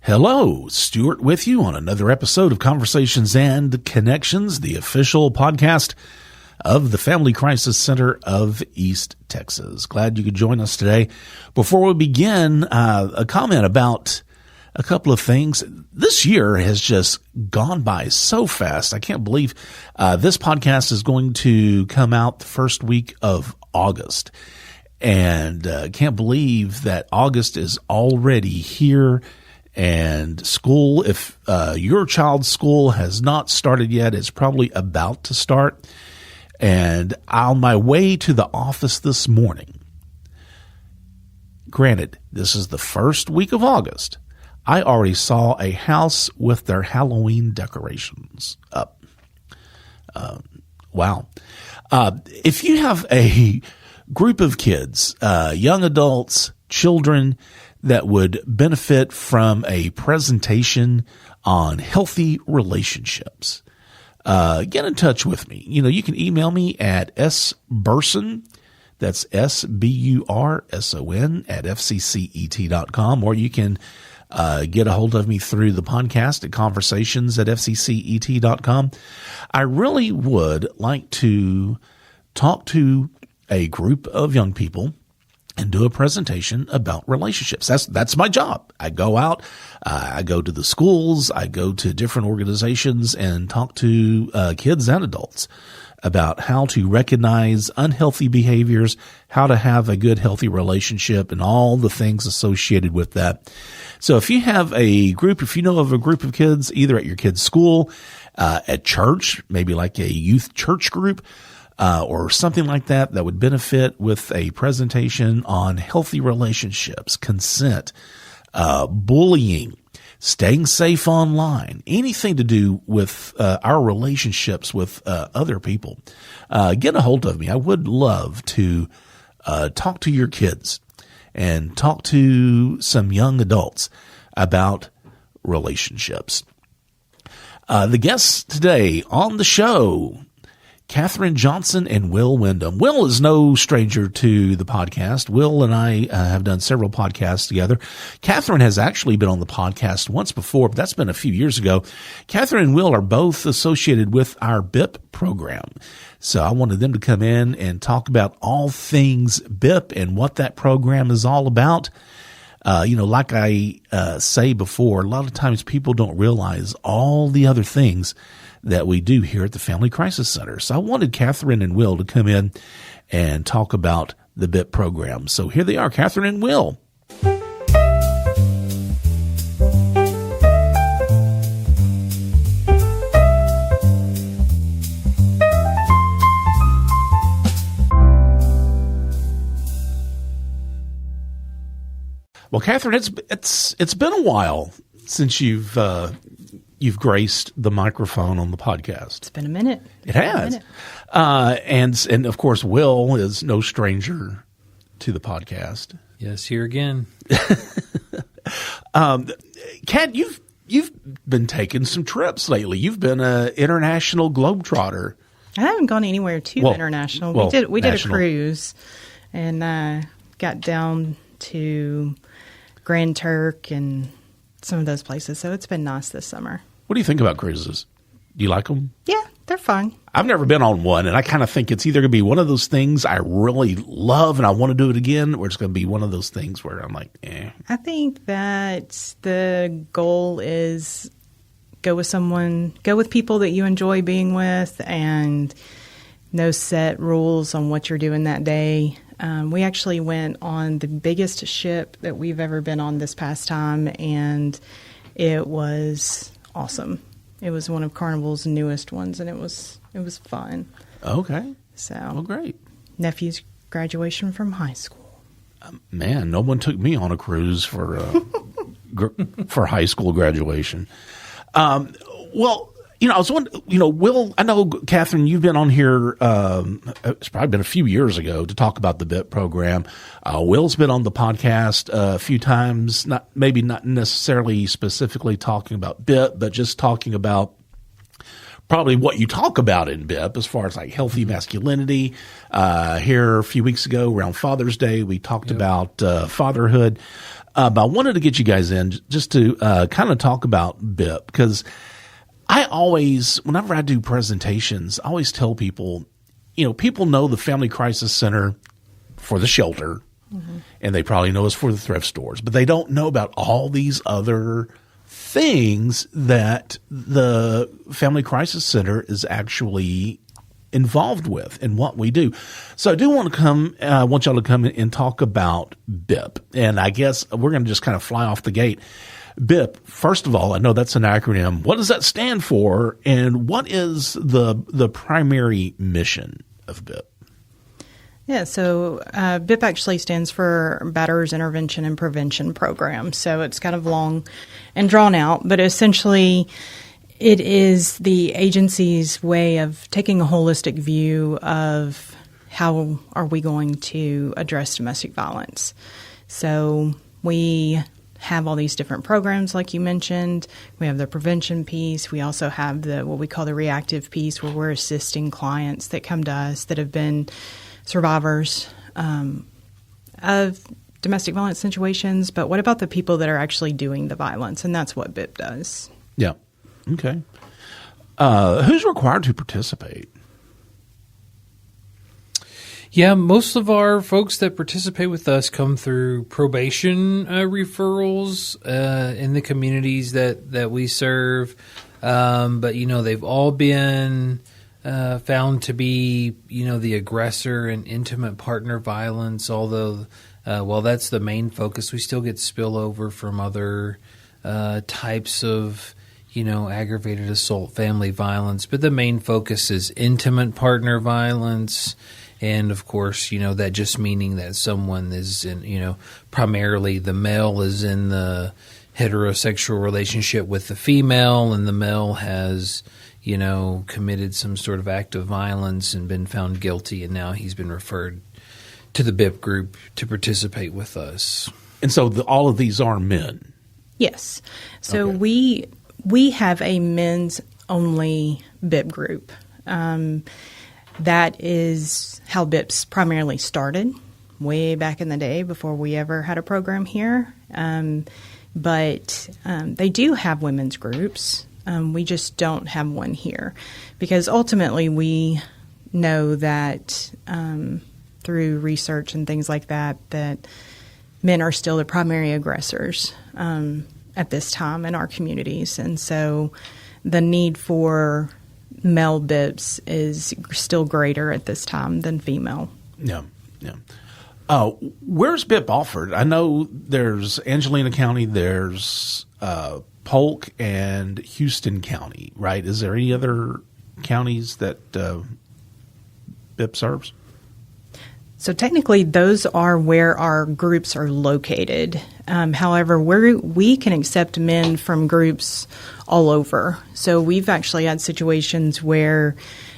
Hello, Stuart with you on another episode of Conversations and Connections, the official podcast of the Family Crisis Center of East Texas. Glad you could join us today. Before we begin, a comment about a couple of things. This year has just gone by so fast. I can't believe this podcast is going to come out the first week of August. And can't believe that August is already here. And school, if your child's school has not started yet, it's probably about to start. And on my way to the office this morning, granted, this is the first week of August, I already saw a house with their Halloween decorations up. Wow. If you have a group of kids, young adults, children that would benefit from a presentation on healthy relationships, get in touch with me. You know, you can email me at sburson, that's SBURSON at FCCET.com, or you can get a hold of me through the podcast at conversations at FCCET.com. I really would like to talk to a group of young people and do a presentation about relationships. That's my job. I go out, I go to the schools, I go to different organizations and talk to kids and adults about how to recognize unhealthy behaviors, how to have a good, healthy relationship, and all the things associated with that. So if you have a group, if you know of a group of kids, either at your kid's school, at church, maybe like a youth church group, or something like that would benefit with a presentation on healthy relationships, consent, bullying, staying safe online, anything to do with our relationships with other people, get a hold of me. I would love to talk to your kids and talk to some young adults about relationships. The guests today on the show, Katherine Johnson and Will Wyndham. Will is no stranger to the podcast. Will and I have done several podcasts together. Katherine has actually been on the podcast once before, but that's been a few years ago. Katherine and Will are both associated with our BIP program. So I wanted them to come in and talk about all things BIP and what that program is all about. Like I say before, a lot of times people don't realize all the other things that we do here at the Family Crisis Center. So I wanted Katherine and Will to come in and talk about the BIP program. So here they are, Katherine and Will. Well, Katherine, it's been a while since you've graced the microphone on the podcast. It's been a minute. It has. And of course, Will is no stranger to the podcast. Yes, here again. Kat, you've been taking some trips lately. You've been an international globetrotter. I haven't gone anywhere too international. We did a cruise and got down to Grand Turk and some of those places. So it's been nice this summer. What do you think about cruises? Do you like them? Yeah, they're fun. I've never been on one, and I kind of think it's either going to be one of those things I really love and I want to do it again, or it's going to be one of those things where I'm like, eh. I think that the goal is go with people that you enjoy being with, and no set rules on what you're doing that day. We actually went on the biggest ship that we've ever been on this past time, and it was awesome. It was one of Carnival's newest ones, and it was fun. Okay. So, well, great. Nephew's graduation from high school. Man, no one took me on a cruise for for high school graduation. Well, I was wondering, Will, I know, Katherine, you've been on here, it's probably been a few years ago to talk about the BIP program. Will's been on the podcast a few times, not necessarily specifically talking about BIP, but just talking about probably what you talk about in BIP as far as like healthy masculinity. Here a few weeks ago around Father's Day, we talked about fatherhood. But I wanted to get you guys in just to kind of talk about BIP, because I always, whenever I do presentations, I always tell people, people know the Family Crisis Center for the shelter, and they probably know us for the thrift stores, but they don't know about all these other things that the Family Crisis Center is actually involved with in what we do. So I do want y'all to come in and talk about BIP. And I guess we're going to just kind of fly off the gate. BIP, first of all, I know that's an acronym. What does that stand for? And what is the primary mission of BIP? Yeah, so BIP actually stands for Batterers Intervention and Prevention Program. So it's kind of long and drawn out, but essentially it is the agency's way of taking a holistic view of how are we going to address domestic violence. So we have all these different programs, like you mentioned. We have the prevention piece. We also have what we call the reactive piece, where we're assisting clients that come to us that have been survivors of domestic violence situations. But what about the people that are actually doing the violence? And that's what BIP does. Yeah. Okay. Who's required to participate? Yeah, most of our folks that participate with us come through probation referrals in the communities that we serve. But, they've all been found to be, the aggressor in intimate partner violence, although while that's the main focus, we still get spillover from other types of, aggravated assault, family violence. But the main focus is intimate partner violence. And, of course, that just meaning that someone is in, primarily the male is in the heterosexual relationship with the female, and the male has, committed some sort of act of violence and been found guilty, and now he's been referred to the BIP group to participate with us. And so all of these are men? Yes. So we have a men's-only BIP group. That is how BIP's primarily started, way back in the day before we ever had a program here. But they do have women's groups. We just don't have one here, because ultimately we know that through research and things like that men are still the primary aggressors at this time in our communities. And so the need for male BIPs is still greater at this time than female. Yeah. Where's BIP offered? I know there's Angelina County, there's Polk, and Houston County, right? Is there any other counties that BIP serves? So technically, those are where our groups are located. However, we can accept men from groups all over. So we've actually had situations where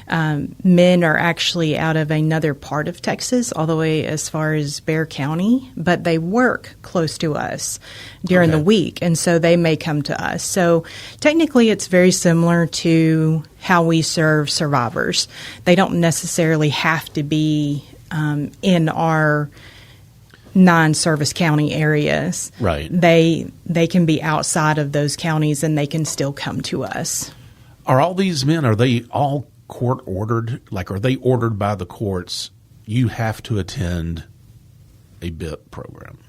men are actually out of another part of Texas, all the way as far as Bexar County, but they work close to us during the week, and so they may come to us. So technically, it's very similar to how we serve survivors. They don't necessarily have to be in our non-service county areas. Right. They can be outside of those counties, and they can still come to us. Are all these men, are they all court ordered? Like, are they ordered by the courts? You have to attend a BIP program.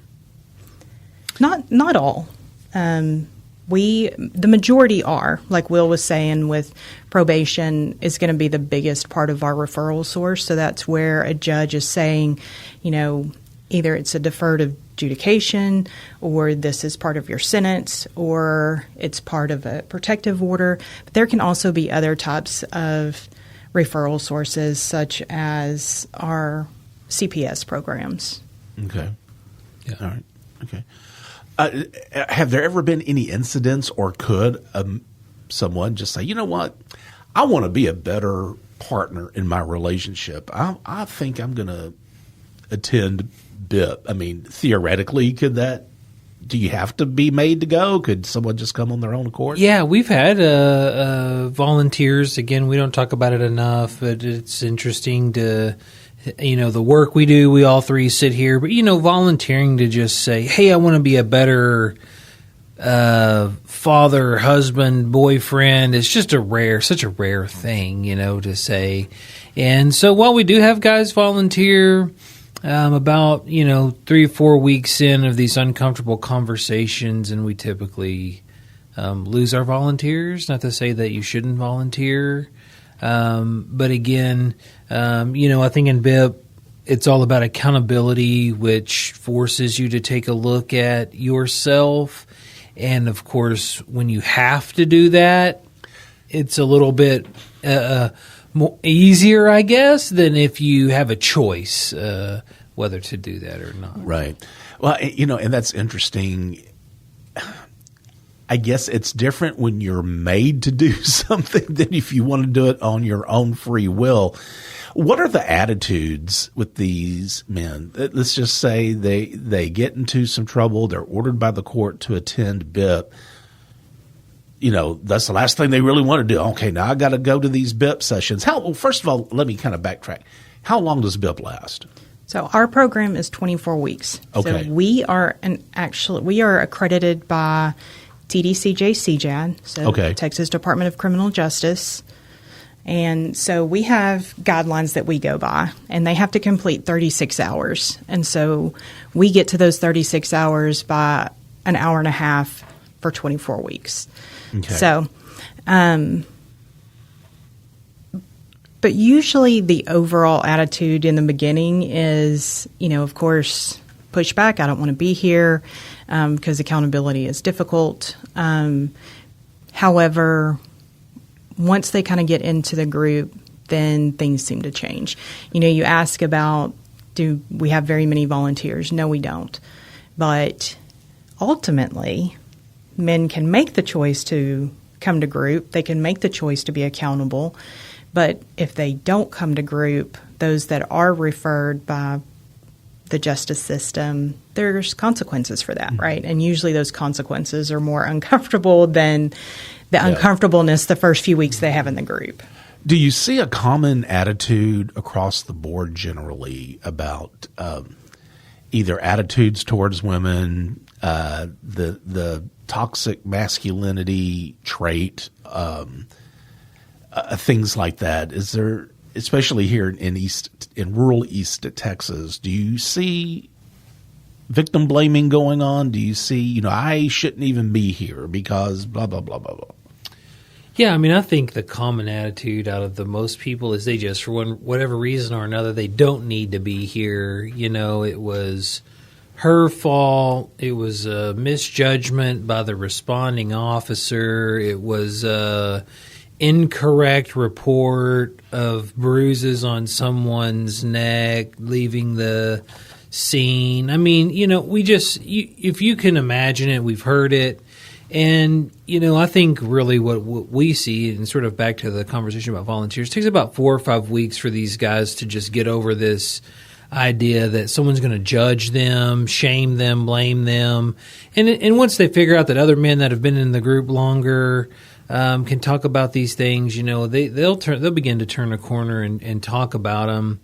Not all. The majority are, like Will was saying, with probation is going to be the biggest part of our referral source. So that's where a judge is saying, either it's a deferred adjudication, or this is part of your sentence, or it's part of a protective order. But there can also be other types of referral sources, such as our CPS programs. Okay. Yeah. All right. Okay. Have there ever been any incidents, or could someone just say, you know what, I want to be a better partner in my relationship. I think I'm going to attend BIP. I mean, theoretically, could that do you have to be made to go? Could someone just come on their own accord? Yeah, we've had volunteers. Again, we don't talk about it enough, but it's interesting to, the work we do. We all three sit here, but, volunteering to just say, hey, I want to be a better father, husband, boyfriend. It's just such a rare thing, to say. And so while we do have guys volunteer, about 3 or 4 weeks in of these uncomfortable conversations, and we typically lose our volunteers. Not to say that you shouldn't volunteer, but again, I think in BIP it's all about accountability, which forces you to take a look at yourself. And of course, when you have to do that, it's a little bit more easier, I guess, than if you have a choice whether to do that or not. Right. Well, and that's interesting. I guess it's different when you're made to do something than if you want to do it on your own free will. What are the attitudes with these men? Let's just say they get into some trouble. They're ordered by the court to attend BIP. That's the last thing they really want to do. Okay, now I got to go to these BIP sessions. First of all, let me kind of backtrack. How long does BIP last? So our program is 24 weeks. Okay. So we are accredited by TDCJ-CJAD, so Texas Department of Criminal Justice. And so we have guidelines that we go by, and they have to complete 36 hours. And so we get to those 36 hours by an hour and a half for 24 weeks. Okay. So, but usually the overall attitude in the beginning is, of course, push back. I don't want to be here because accountability is difficult. However, once they kind of get into the group, then things seem to change. You ask about, do we have very many volunteers? No, we don't. But ultimately, men can make the choice to come to group. They can make the choice to be accountable. But if they don't come to group, those that are referred by the justice system, there's consequences for that, right? And usually those consequences are more uncomfortable than the uncomfortableness the first few weeks they have in the group. Do you see a common attitude across the board generally about either attitudes towards women, the toxic masculinity trait, things like that? Is there, especially here in rural East Texas, do you see victim blaming going on? Do you see, I shouldn't even be here because blah, blah, blah, blah, blah? Yeah, I think the common attitude out of the most people is they just, for whatever reason or another, they don't need to be here. It was her fault. It was a misjudgment by the responding officer. It was incorrect report of bruises on someone's neck, leaving the scene. If you can imagine it, we've heard it. And, I think really what we see, and sort of back to the conversation about volunteers, it takes about 4 or 5 weeks for these guys to just get over this idea that someone's going to judge them, shame them, blame them. And once they figure out that other men that have been in the group longer can talk about these things, they'll begin to turn a corner and talk about them.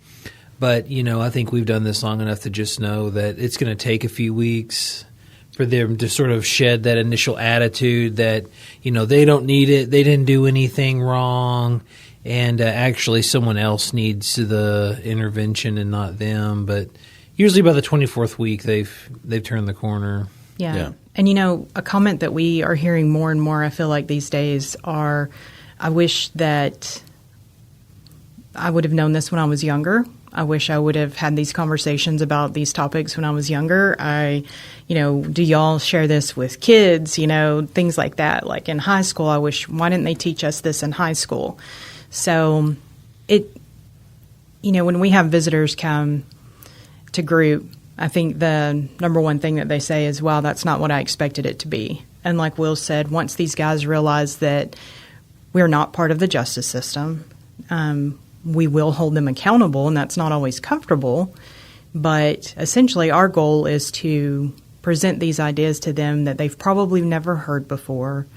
But, I think we've done this long enough to just know that it's going to take a few weeks for them to sort of shed that initial attitude that, they don't need it, they didn't do anything wrong, and actually someone else needs the intervention and not them. But usually by the 24th week, they've turned the corner. Yeah. And, a comment that we are hearing more and more, I feel like these days, are, I wish that I would have known this when I was younger. I wish I would have had these conversations about these topics when I was younger. Do y'all share this with kids? Things like that. Like in high school, why didn't they teach us this in high school? So when we have visitors come to group, I think the number one thing that they say is, wow, that's not what I expected it to be. And like Will said, once these guys realize that we're not part of the justice system, we will hold them accountable, and that's not always comfortable. But essentially our goal is to present these ideas to them that they've probably never heard before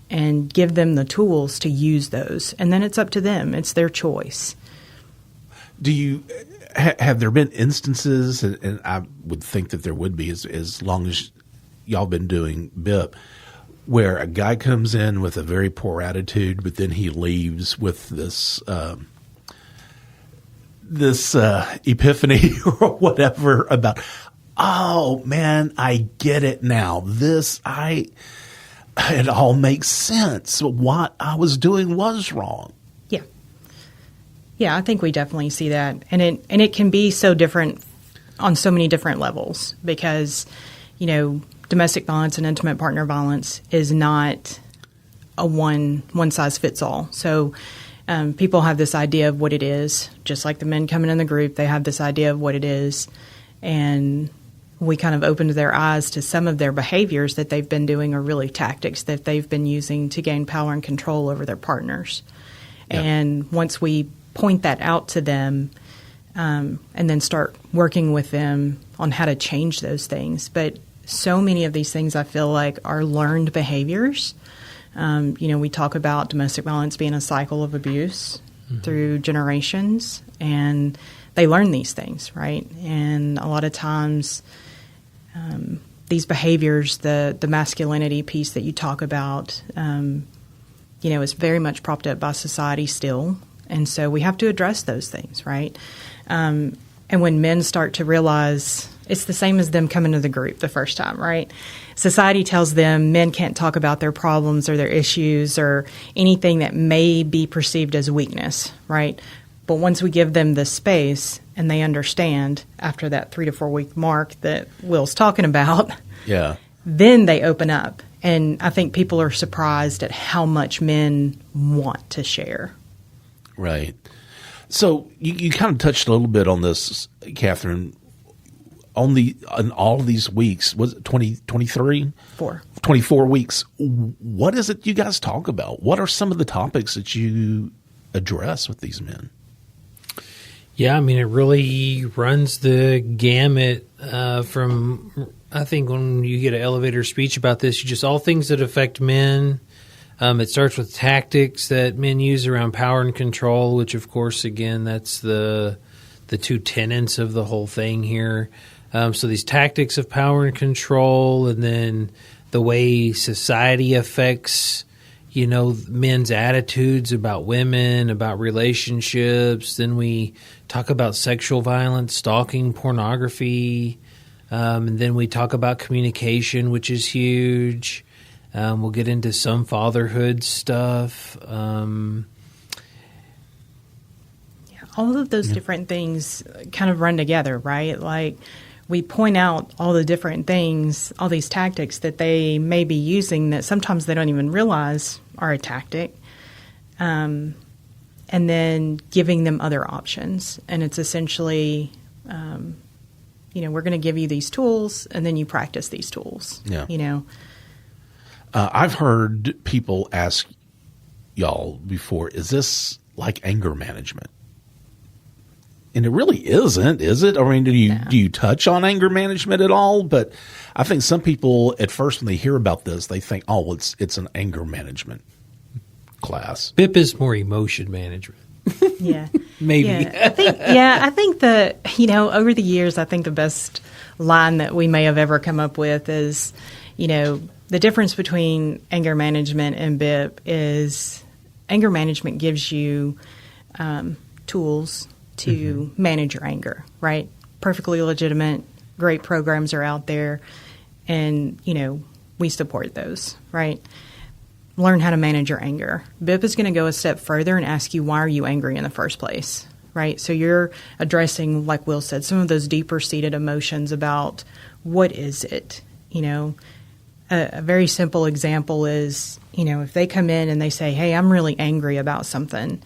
and give them the tools to use those. And then it's up to them. It's their choice. Do you have there been instances, and I would think that there would be as long as y'all been doing BIP, where a guy comes in with a very poor attitude, but then he leaves with this epiphany or whatever about, oh man, I get it now. It all makes sense. What I was doing was wrong. Yeah. Yeah, I think we definitely see that. And it can be so different on so many different levels because, domestic violence and intimate partner violence is not a one size fits all. So people have this idea of what it is, just like the men coming in the group, they have this idea of what it is. And we kind of opened their eyes to some of their behaviors that they've been doing are really tactics that they've been using to gain power and control over their partners. Yeah. And once we point that out to them and then start working with them on how to change those things. But so many of these things I feel like are learned behaviors. We talk about domestic violence being a cycle of abuse through generations, and they learn these things, right? And a lot of times these behaviors, the masculinity piece that you talk about, is very much propped up by society still. And so we have to address those things, right? And when men start to realize it's the same as them coming to the group the first time, right? Society tells them men can't talk about their problems or their issues or anything that may be perceived as weakness, right? But once we give them the space and they understand after that 3 to 4 week mark that Will's talking about, yeah, then they open up. And I think people are surprised at how much men want to share. Right. So you kind of touched a little bit on this, Katherine. On all of these weeks, was it 23? 24 weeks. What is it you guys talk about? What are some of the topics that you address with these men? Yeah, it really runs the gamut from, I think when you get an elevator speech about this, just all things that affect men. It starts with tactics that men use around power and control, which, of course, again, that's the two tenets of the whole thing here. So these tactics of power and control, and then the way society affects, men's attitudes about women, about relationships. Then we talk about sexual violence, stalking, pornography. And then we talk about communication, which is huge. We'll get into some fatherhood stuff. All of those different things kind of run together, right? Like we point out all the different things, all these tactics that they may be using that sometimes they don't even realize are a tactic, and then giving them other options. And it's essentially, we're going to give you these tools, and then you practice these tools. Yeah. I've heard people ask y'all before, is this like anger management? And it really isn't, is it? Do you touch on anger management at all? But I think some people at first when they hear about this, they think, oh, well, it's an anger management class. BIP is more emotion management. Yeah. Maybe. Yeah. I think that, over the years, I think the best line that we may have ever come up with is, the difference between anger management and BIP is anger management gives you tools to manage your anger, right? Perfectly legitimate, great programs are out there, and, we support those, right? Learn how to manage your anger. BIP is going to go a step further and ask you, why are you angry in the first place, right? So you're addressing, like Will said, some of those deeper-seated emotions about what is it, A very simple example is, if they come in and they say, hey, I'm really angry about something,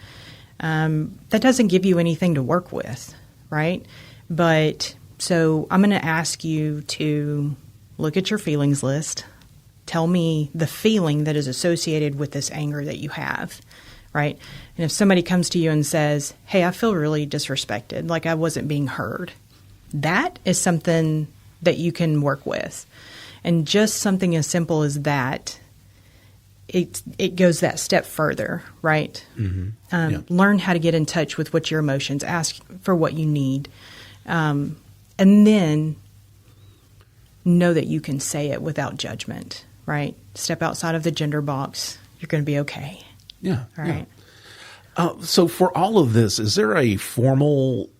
that doesn't give you anything to work with, right? But so I'm going to ask you to look at your feelings list. Tell me the feeling that is associated with this anger that you have, right? And if somebody comes to you and says, hey, I feel really disrespected, like I wasn't being heard, that is something that you can work with. And just something as simple as that, it goes that step further, right? Learn how to get in touch with what your emotions, ask for what you need, and then know that you can say it without judgment, right? Step outside of the gender box. You're going to be okay. Yeah. All right. So for all of this, is there a formal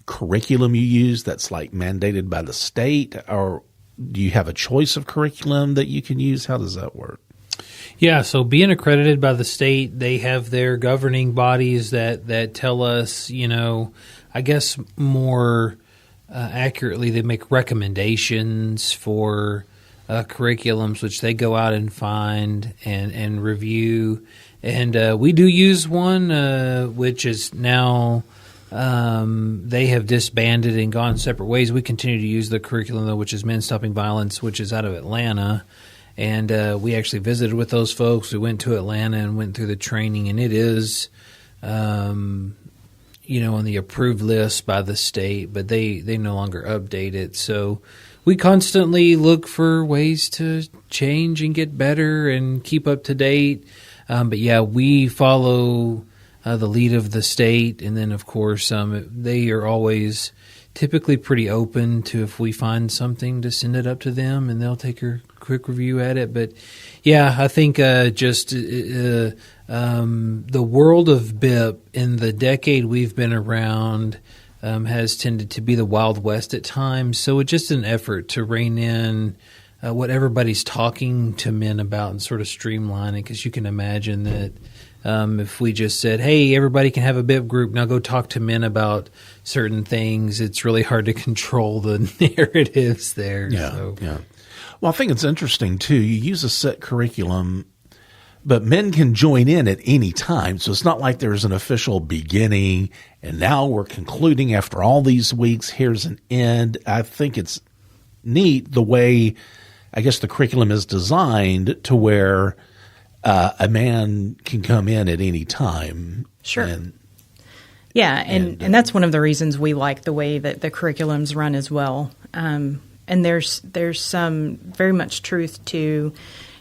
curriculum you use that's like mandated by the state, or do you have a choice of curriculum that you can use? How does that work? Yeah, so being accredited by the state, they have their governing bodies that tell us, I guess more accurately, they make recommendations for curriculums, which they go out and find and review. And we do use one, which is now they have disbanded and gone separate ways. We continue to use the curriculum, though, which is Men Stopping Violence, which is out of Atlanta. And we actually visited with those folks. We went to Atlanta and went through the training, and it is, on the approved list by the state, but they no longer update it. So we constantly look for ways to change and get better and keep up to date. But yeah, we follow the lead of the state, and then of course they are always typically pretty open to, if we find something, to send it up to them, and they'll take a quick review at it. But yeah, I think the world of BIP in the decade we've been around has tended to be the Wild West at times. So it's just an effort to rein in what everybody's talking to men about and sort of streamline it, because you can imagine that if we just said, hey, everybody can have a BIP group, now go talk to men about certain things, it's really hard to control the narratives there. Yeah. Well, I think it's interesting, too. You use a set curriculum, but men can join in at any time. So it's not like there's an official beginning, and now we're concluding after all these weeks, here's an end. I think it's neat the way, I guess, the curriculum is designed to where a man can come in at any time. Sure. And that's one of the reasons we like the way that the curriculums run as well. And there's some very much truth to,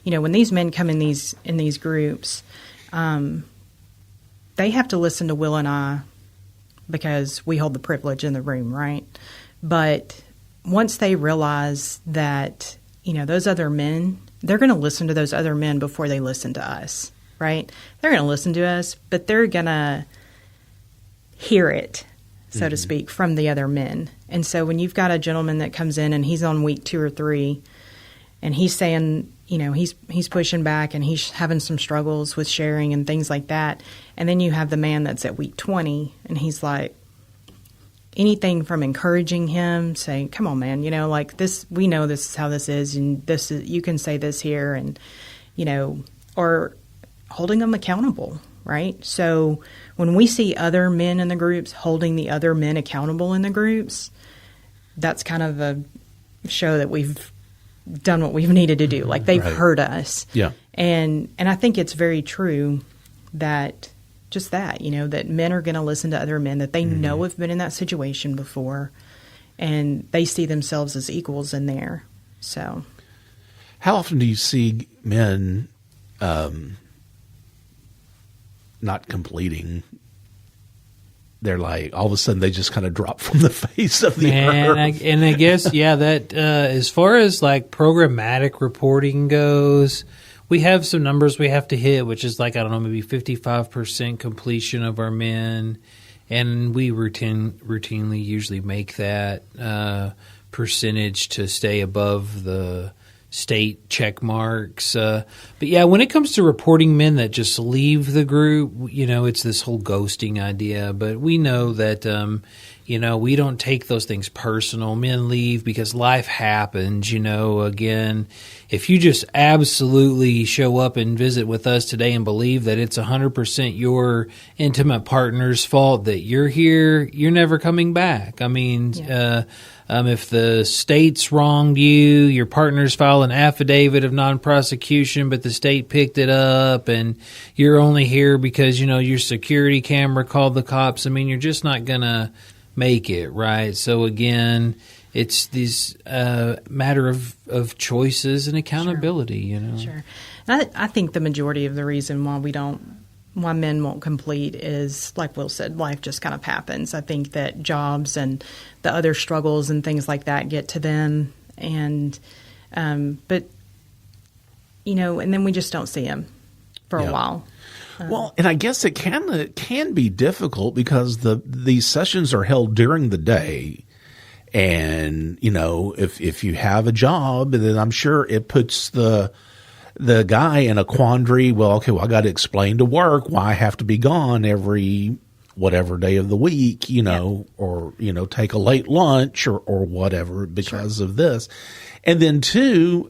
when these men come in these groups, they have to listen to Will and I because we hold the privilege in the room, right? But once they realize that, those other men, they're going to listen to those other men before they listen to us, right? They're going to listen to us, but they're going to hear it, so to speak, from the other men. And so when you've got a gentleman that comes in and he's on week 2 or 3 and he's saying, he's pushing back and he's having some struggles with sharing and things like that, and then you have the man that's at week 20 and he's like, anything from encouraging him, saying, come on, man, like this, we know this is how this is, and this is, you can say this here, and, or holding them accountable, right? So when we see other men in the groups holding the other men accountable in the groups, that's kind of a show that we've done what we've needed to do. Like, they've heard us. Yeah. And I think it's very true that just that, that men are going to listen to other men that they know have been in that situation before, and they see themselves as equals in there. So how often do you see men not completing? They're like, all of a sudden they just kind of drop from the face of the earth. And I guess, that as far as like programmatic reporting goes, we have some numbers we have to hit, which is like, I don't know, maybe 55% completion of our men. And we routinely usually make that percentage to stay above the state check marks. But yeah, when it comes to reporting men that just leave the group, it's this whole ghosting idea. But we know that, we don't take those things personal. Men leave because life happens. Again, if you just absolutely show up and visit with us today and believe that it's 100% your intimate partner's fault that you're here, you're never coming back. I mean, if the state's wronged you, your partner's filed an affidavit of non-prosecution, but the state picked it up, and you're only here because, your security camera called the cops. I mean, you're just not going to make it, right? So again, it's these matter of choices and accountability. Sure. And I think the majority of the reason why men won't complete is, like Will said, life just kind of happens. I think that jobs and the other struggles and things like that get to them, and but and then we just don't see them for a while. Well, and I guess it can be difficult because these sessions are held during the day. And, if you have a job, then I'm sure it puts the guy in a quandary. Well, I got to explain to work why I have to be gone every whatever day of the week, or, take a late lunch or whatever because of this. And then two,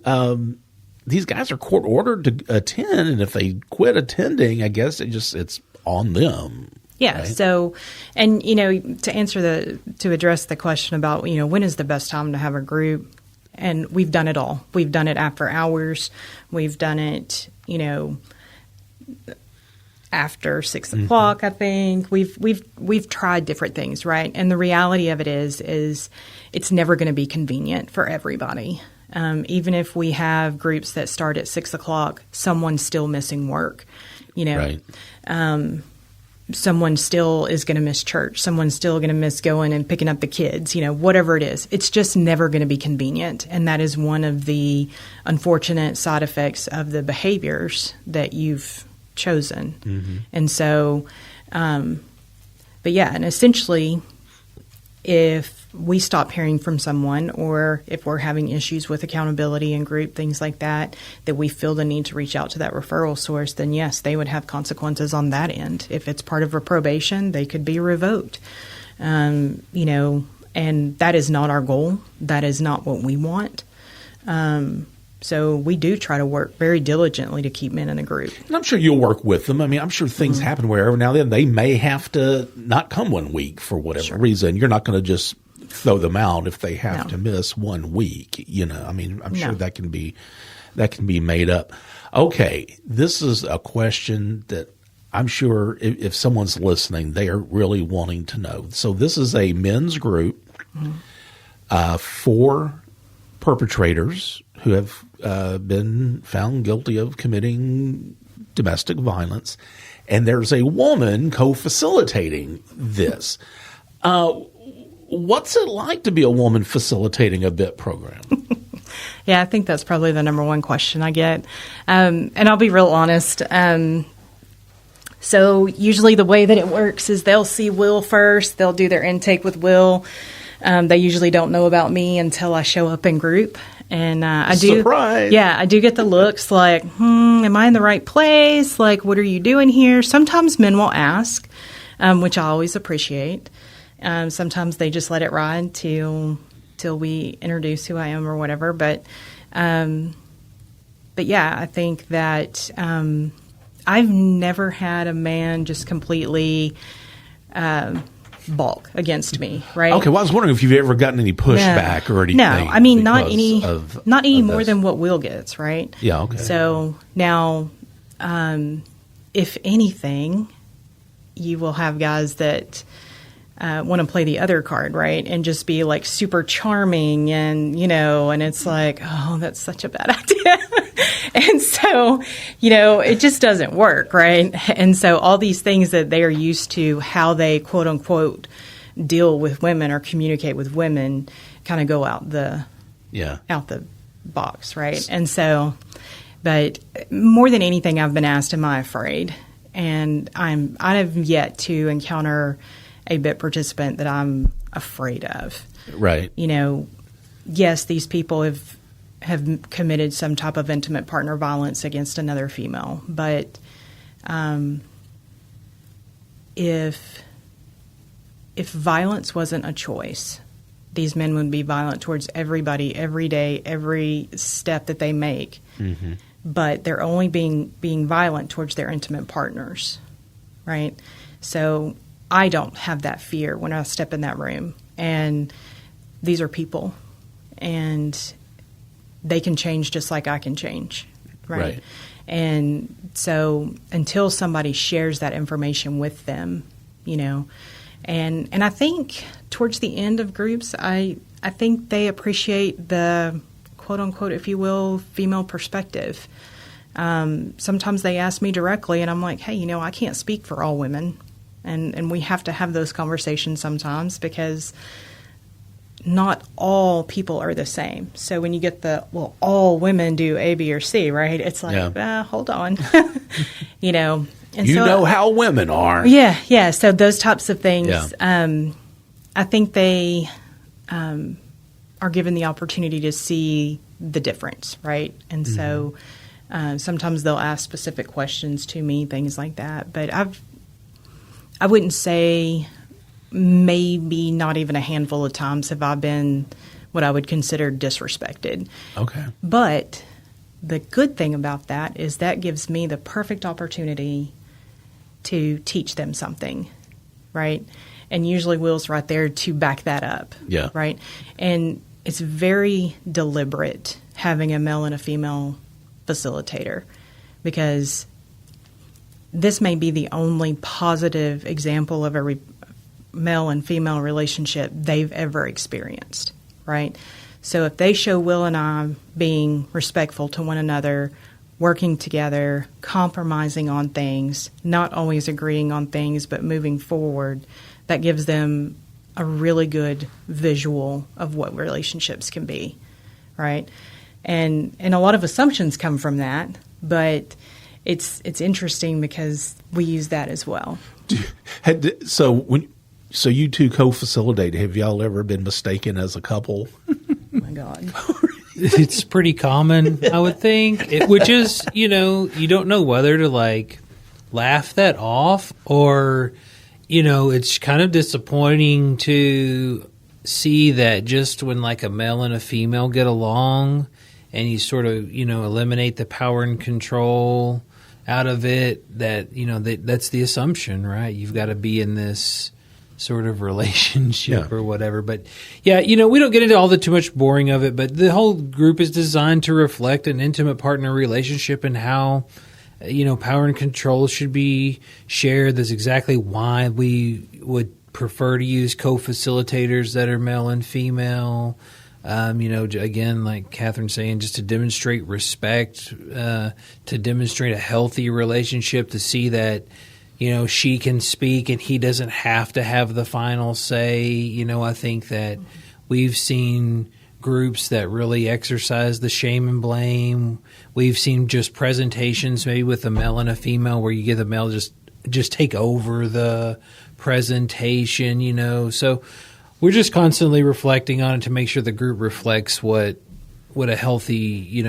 these guys are court ordered to attend. And if they quit attending, I guess it's on them. Yeah. Right? So, and, to address the question about, when is the best time to have a group? And we've done it all. We've done it after hours. We've done it, after 6 o'clock, I think. We've tried different things, right? And the reality of it is it's never going to be convenient for everybody. Even if we have groups that start at 6 o'clock, someone's still missing work, Right. Someone still is going to miss church. Someone's still going to miss going and picking up the kids, whatever it is. It's just never going to be convenient. And that is one of the unfortunate side effects of the behaviors that you've chosen. Mm-hmm. And so, but yeah, and essentially, if we stop hearing from someone, or if we're having issues with accountability and group, things like that we feel the need to reach out to that referral source, then yes, they would have consequences on that end. If it's part of a probation, they could be revoked. And that is not our goal. That is not what we want. So we do try to work very diligently to keep men in a group. And I'm sure you'll work with them. I mean, I'm sure things happen where every now and then they may have to not come 1 week for whatever reason. You're not going to just throw them out if they have to miss 1 week. I mean, I'm sure that can be made up. Okay, this is a question that I'm sure if someone's listening, they are really wanting to know. So this is a men's group for perpetrators who have been found guilty of committing domestic violence, and there's a woman co-facilitating this. What's it like to be a woman facilitating a BIT program? Yeah, I think that's probably the number one question I get. And I'll be real honest. So usually the way that it works is they'll see Will first. They'll do their intake with Will. They usually don't know about me until I show up in group. And I do. Surprise! Yeah, I do get the looks like, am I in the right place? Like, what are you doing here? Sometimes men will ask, which I always appreciate. Sometimes they just let it ride till we introduce who I am or whatever. But yeah, I think that I've never had a man just completely balk against me, right? Okay, well, I was wondering if you've ever gotten any pushback or anything. No, I mean not any more this. than what Will gets, right? Yeah, okay. So now, if anything, you will have guys that want to play the other card, right? And just be like super charming and, and it's like, oh, that's such a bad idea. And so, it just doesn't work, right? And so all these things that they are used to, how they quote unquote deal with women or communicate with women kind of go out the box, right? And so, but more than anything, I've been asked, am I afraid? And I have yet to encounter a BIT participant that I'm afraid of. Right. Yes, these people have committed some type of intimate partner violence against another female, but if violence wasn't a choice, these men would be violent towards everybody, every day, every step that they make. Mm-hmm. But they're only being violent towards their intimate partners, right? So I don't have that fear when I step in that room. And these are people, and they can change just like I can change, right? And so until somebody shares that information with them, and I think towards the end of groups, I I think they appreciate the quote unquote, if you will, female perspective. Sometimes they ask me directly, and I'm like, hey, I can't speak for all women. And we have to have those conversations sometimes because not all people are the same. So when you get all women do A, B, or C, right? It's like, hold on. And you know how women are. Yeah. So those types of things, I think they are given the opportunity to see the difference, right? And so sometimes they'll ask specific questions to me, things like that. But I wouldn't say maybe not even a handful of times have I been what I would consider disrespected. Okay. But the good thing about that is that gives me the perfect opportunity to teach them something, right? And usually Will's right there to back that up. Yeah. Right? And it's very deliberate having a male and a female facilitator because this may be the only positive example of a male and female relationship they've ever experienced, right? So if they show Will and I being respectful to one another, working together, compromising on things, not always agreeing on things, but moving forward, that gives them a really good visual of what relationships can be, right? And a lot of assumptions come from that, but it's interesting because we use that as well. So you two co-facilitate. Have y'all ever been mistaken as a couple? Oh my God. It's pretty common, I would think, which is, you don't know whether to laugh that off or, it's kind of disappointing to see that just when a male and a female get along and you sort of, eliminate the power and control out of it, that, that's the assumption, right? You've got to be in this sort of relationship or whatever. But yeah, we don't get into all the too much boring of it, but the whole group is designed to reflect an intimate partner relationship and how, power and control should be shared. That's exactly why we would prefer to use co-facilitators that are male and female. Again, like Katherine saying, just to demonstrate respect, to demonstrate a healthy relationship, to see that, she can speak and he doesn't have to have the final say. I think that we've seen groups that really exercise the shame and blame. We've seen just presentations maybe with a male and a female where you get the male just take over the presentation, So we're just constantly reflecting on it to make sure the group reflects what a healthy,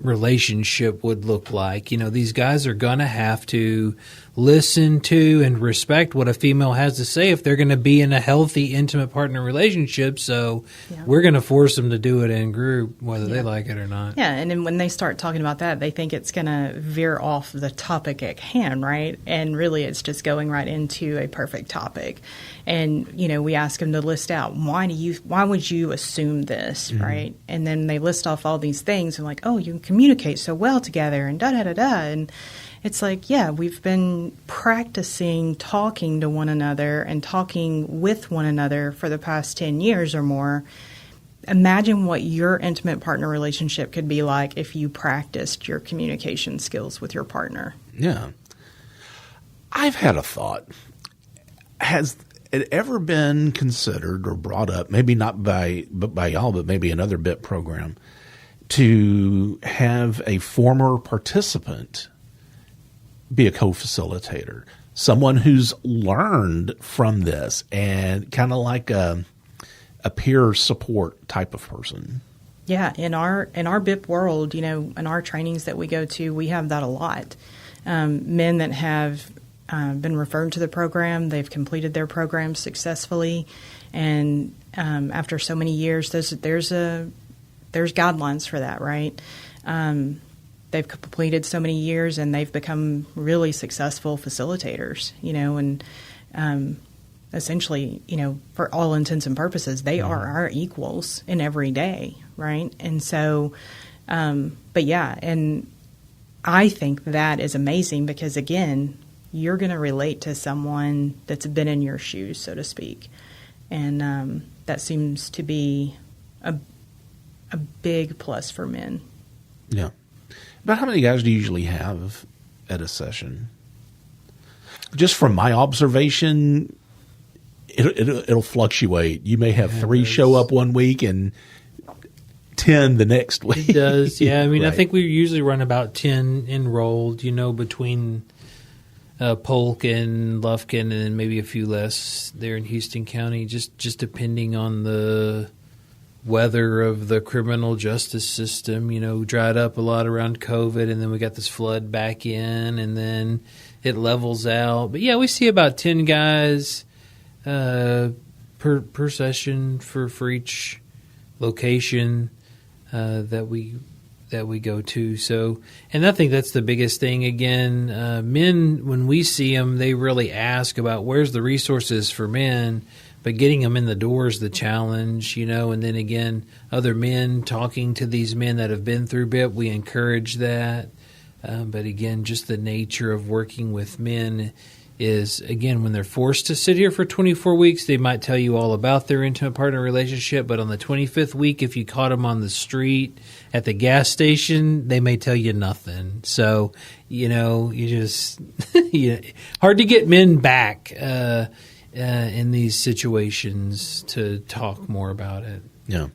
relationship would look like. These guys are going to have to listen to and respect what a female has to say if they're going to be in a healthy, intimate partner relationship. So we're going to force them to do it in group, whether they like it or not. Yeah, and then when they start talking about that, they think it's going to veer off the topic at hand, right? And really it's just going right into a perfect topic. And, we ask them to list out, why would you assume this, right? And then they list off all these things and like, oh, you communicate so well together and da-da-da-da. And it's like, we've been practicing talking to one another and talking with one another for the past 10 years or more. Imagine what your intimate partner relationship could be like if you practiced your communication skills with your partner. Yeah. I've had a thought. Has it ever been considered or brought up, maybe not by y'all, but maybe another BIP program, to have a former participant be a co-facilitator, someone who's learned from this and kind of like a peer support type of person? Yeah, in our BIP world, in our trainings that we go to, we have that a lot. Men that have been referred to the program, they've completed their program successfully, and after so many years, there's guidelines for that, right? They've completed so many years and they've become really successful facilitators, and essentially, for all intents and purposes, they are our equals in every day, right? And so, and I think that is amazing because, again, you're going to relate to someone that's been in your shoes, so to speak. And that seems to be a big plus for men. Yeah. About how many guys do you usually have at a session? Just from my observation, it'll fluctuate. You may have 3 show up one week and 10 the next week. It does, yeah. I mean, Right. I think we usually run about 10 enrolled, between Polk and Lufkin, and then maybe a few less there in Houston County, just depending on the weather of the criminal justice system. Dried up a lot around COVID, and then we got this flood back in, and then it levels out. But yeah, we see about 10 guys per session for each location that we go to. So, and I think that's the biggest thing. Again, men, when we see them, they really ask about where's the resources for men, but getting them in the door is the challenge, and then again, other men talking to these men that have been through BIP, we encourage that. But again, just the nature of working with men is, again, when they're forced to sit here for 24 weeks, they might tell you all about their intimate partner relationship. But on the 25th week, if you caught them on the street, at the gas station, they may tell you nothing. So, you just hard to get men back in these situations to talk more about it. Yeah.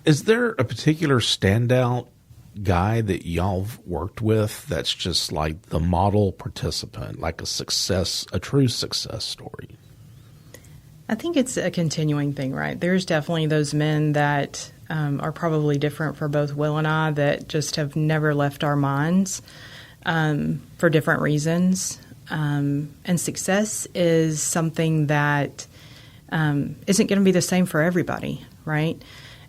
Is there a particular standout guy that y'all have worked with that's just like the model participant, like a true success story? I think it's a continuing thing, right? There's definitely those men that are probably different for both Will and I that just have never left our minds for different reasons. And success is something that isn't going to be the same for everybody, right?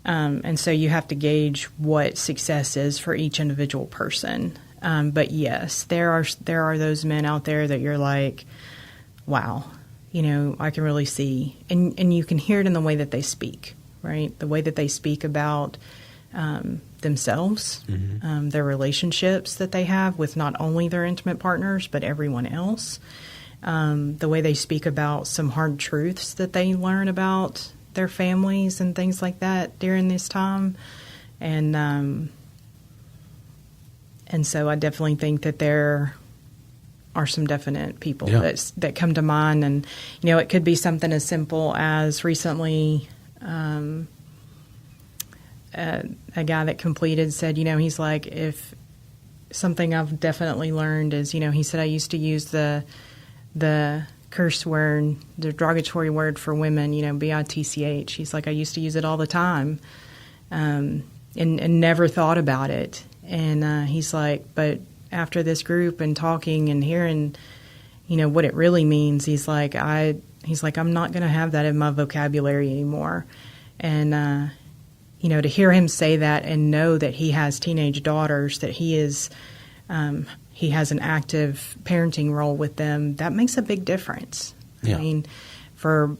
And so you have to gauge what success is for each individual person. But yes, there are those men out there that you're like, wow, I can really see. And you can hear it in the way that they speak, right? The way that they speak about themselves, Mm-hmm. their relationships that they have with not only their intimate partners, but everyone else. The way they speak about some hard truths that they learn about their families and things like that during this time. And so I definitely think that there are some definite people that come to mind. And, it could be something as simple as recently a guy that completed said, he's like, if something I've definitely learned is, he said, I used to use the curse word, the derogatory word for women, bitch. He's like, I used to use it all the time and never thought about it. And he's like, but after this group and talking and hearing, what it really means, he's like, I'm not going to have that in my vocabulary anymore. And, to hear him say that and know that he has teenage daughters, that he has an active parenting role with them, that makes a big difference. Yeah. I mean, for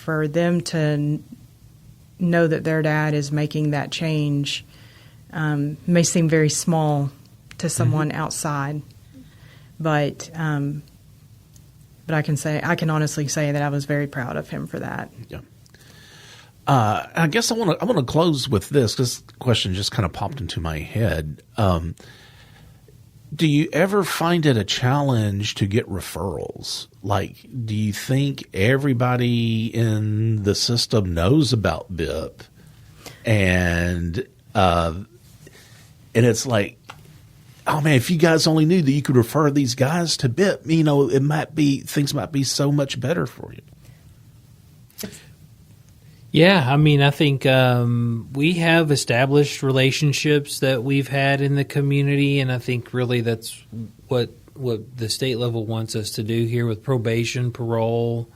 them to know that their dad is making that change may seem very small to someone outside, but I can honestly say that I was very proud of him for that. Yeah. I guess I want to close with this because the question just kind of popped into my head. Do you ever find it a challenge to get referrals? Like, do you think everybody in the system knows about BIP? And it's like, oh man, if you guys only knew that you could refer these guys to BIP, things might be so much better for you. Yeah, I mean, I think we have established relationships that we've had in the community, and I think really that's what the state level wants us to do here with probation, parole.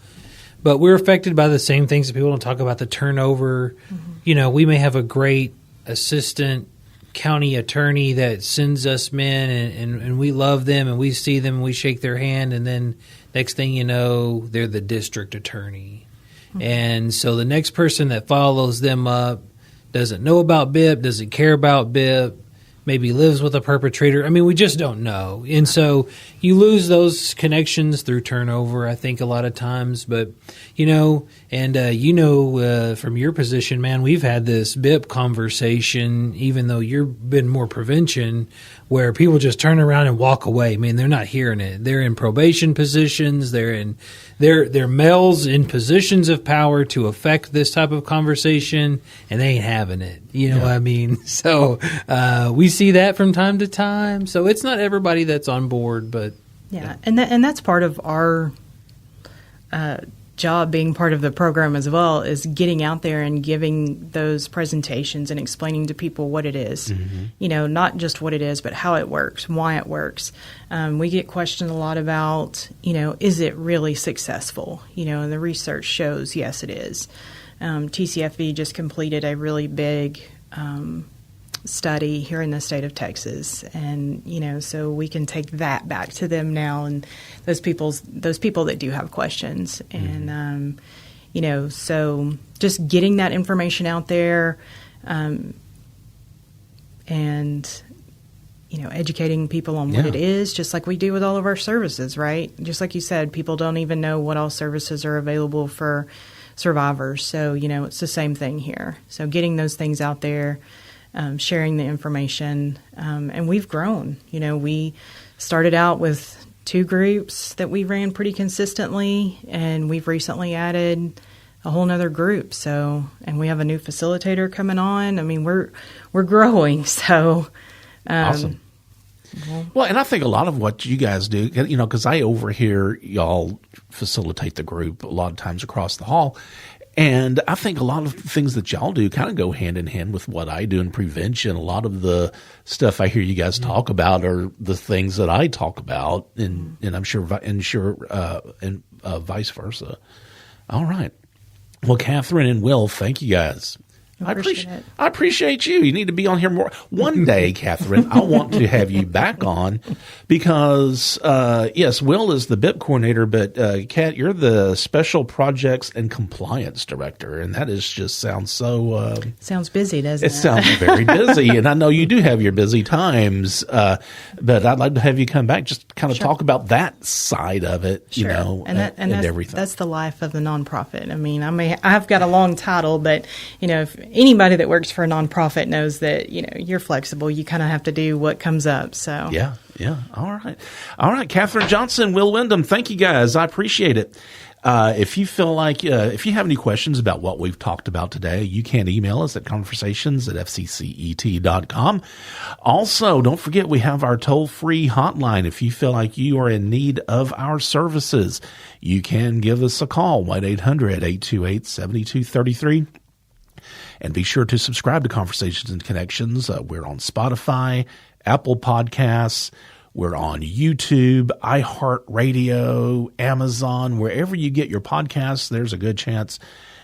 But we're affected by the same things that people don't talk about, the turnover. Mm-hmm. We may have a great assistant county attorney that sends us men, and we love them, and we see them, and we shake their hand, and then next thing you know, they're the district attorney. And so the next person that follows them up doesn't know about BIP, doesn't care about BIP, maybe lives with a perpetrator. I mean, we just don't know. And so you lose those connections through turnover, I think, a lot of times. But, And, from your position, man, we've had this BIP conversation, even though you've been more prevention, where people just turn around and walk away. I mean, they're not hearing it. They're in probation positions. They're males in positions of power to affect this type of conversation, and they ain't having it. You know what I mean? So we see that from time to time. So it's not everybody that's on board, but and that's part of our job, being part of the program as well, is getting out there and giving those presentations and explaining to people what it is. Not just what it is, but how it works, why it works. We get questioned a lot about, is it really successful? And the research shows, yes, it is. TCFV just completed a really big study here in the state of Texas, and so we can take that back to them now, and those people that do have questions, and so just getting that information out there, and educating people on what it is, just like we do with all of our services, right? Just like you said, people don't even know what all services are available for survivors, so it's the same thing here. So getting those things out there, sharing the information, and we've grown. We started out with 2 groups that we ran pretty consistently, and we've recently added a whole nother group. So, and we have a new facilitator coming on. I mean, we're growing. So, awesome. Well, and I think a lot of what you guys do, because I overhear y'all facilitate the group a lot of times across the hall. And I think a lot of things that y'all do kind of go hand in hand with what I do in prevention. A lot of the stuff I hear you guys talk about are the things that I talk about, and I'm sure vice versa. All right. Well, Katherine and Will, thank you guys. I appreciate you. You need to be on here more. One day, Katherine, I want to have you back on because, yes, Will is the BIP coordinator, but Kat, you're the Special Projects and Compliance Director, and that is just sounds so... sounds busy, doesn't it? It sounds very busy, and I know you do have your busy times, but I'd like to have you come back, just kind of talk about that side of it, and everything. That's the life of the nonprofit. I mean, I've got a long title, but, if anybody that works for a nonprofit knows that, you're flexible. You kind of have to do what comes up. So yeah. All right. Katherine Johnson, Will Wyndham, thank you guys. I appreciate it. If you feel like, if you have any questions about what we've talked about today, you can email us at conversations@fccet.com. Also, don't forget we have our toll-free hotline. If you feel like you are in need of our services, you can give us a call, 1-800-828-7233. And be sure to subscribe to Conversations and Connections. We're on Spotify, Apple Podcasts. We're on YouTube, iHeartRadio, Amazon. Wherever you get your podcasts, there's a good chance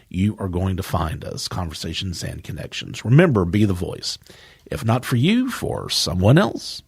you are going to find us. Conversations and Connections. Remember, be the voice. If not for you, for someone else.